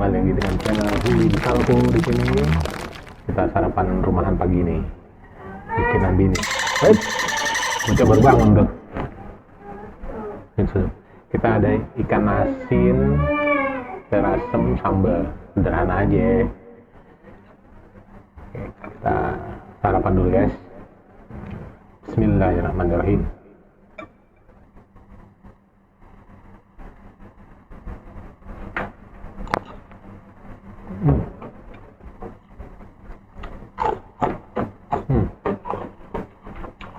kembali lagi dengan channel Kalku. Di sini kita sarapan rumahan pagi ini, bikinan bini. Bocah baru bangun tuh. Kita ada ikan asin, asem, sambel, sederhana aja. Oke, kita sarapan dulu guys. Bismillahirrahmanirrahim.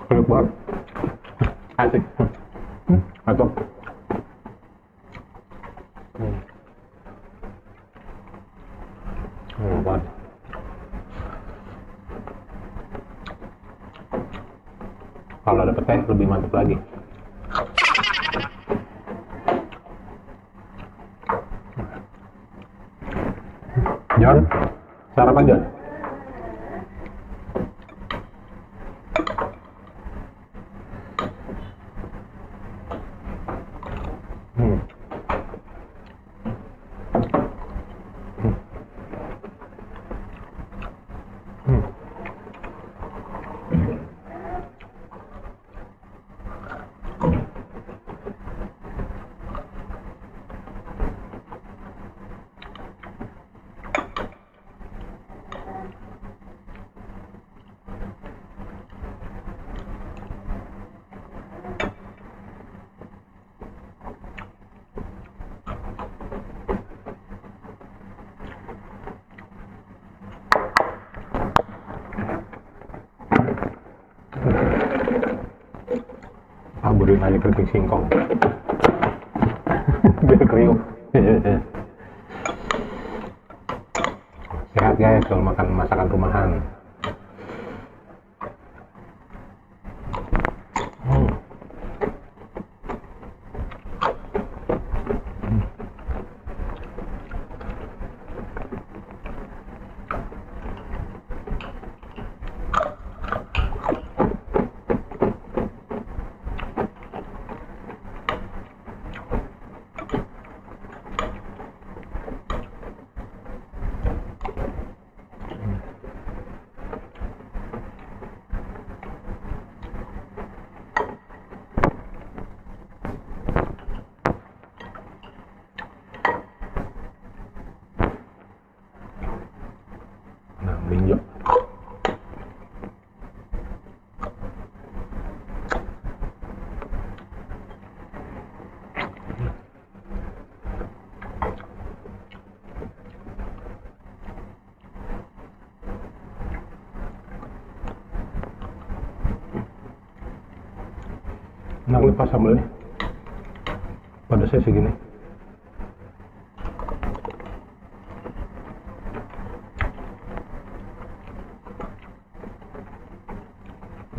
Enak banget, asik, mantap. Enak banget. Kalau ada petai lebih mantap lagi. John, sarapan John. Amburin aja keripik singkong biar kriuk. Sehat guys kalau makan masakan rumahan. Linjo. Enak lepas sambelnya. Pedasnya segini.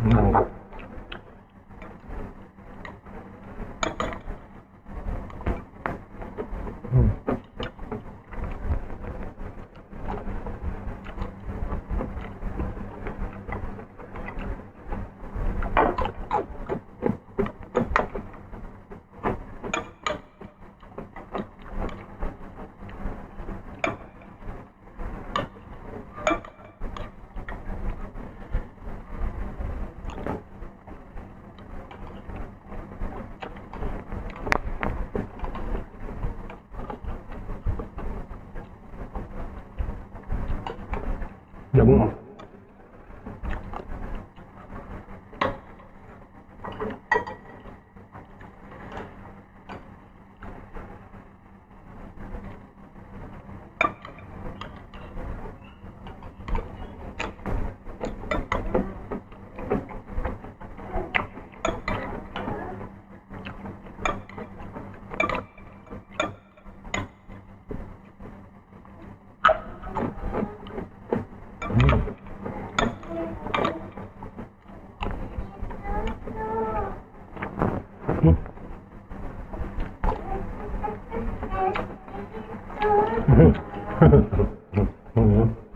Mantap. Jagung.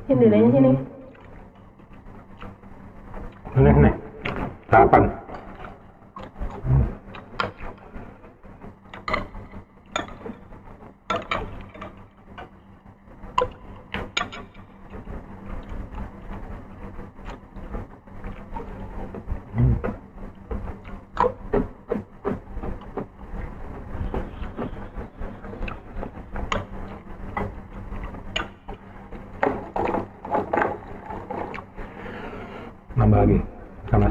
Sini deh, sini. Nih, sarapan.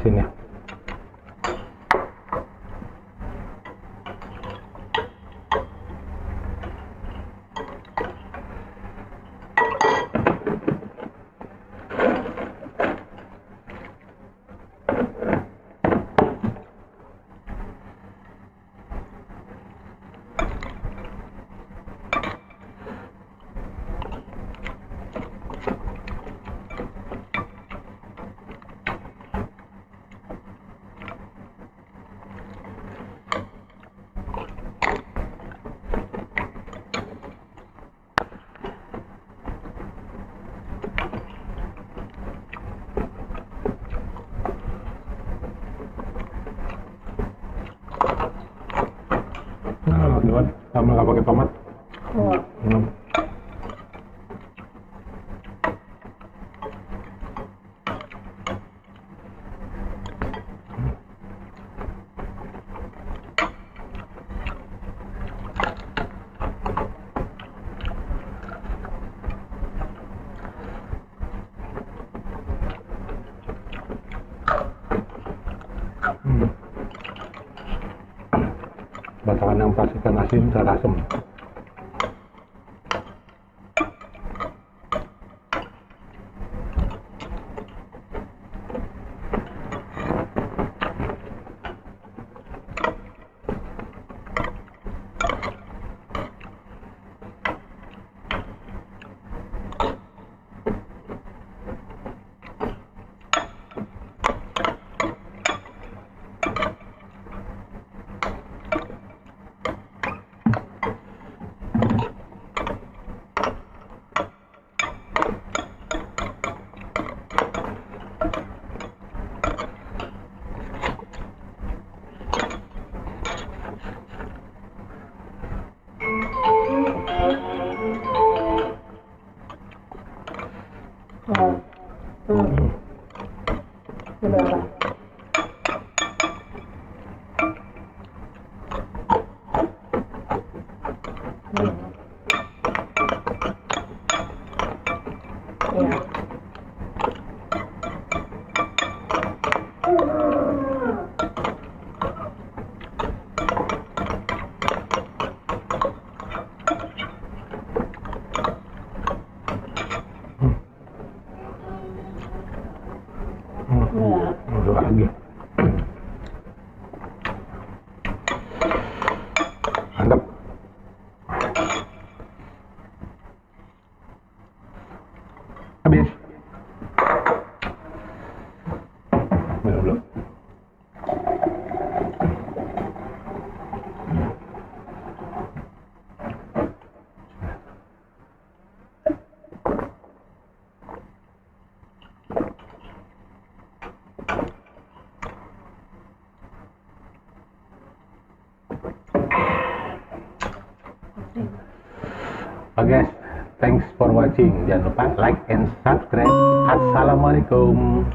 asinnya. Nah, sama nggak pakai tomat. Oh. Pasangan yang pas ikan asin serasem. Berapa? Ya. Masuk lagi. Mantap. Habis. Minum dulu. Oke, guys, thanks for watching. Jangan lupa like and subscribe. Assalamualaikum.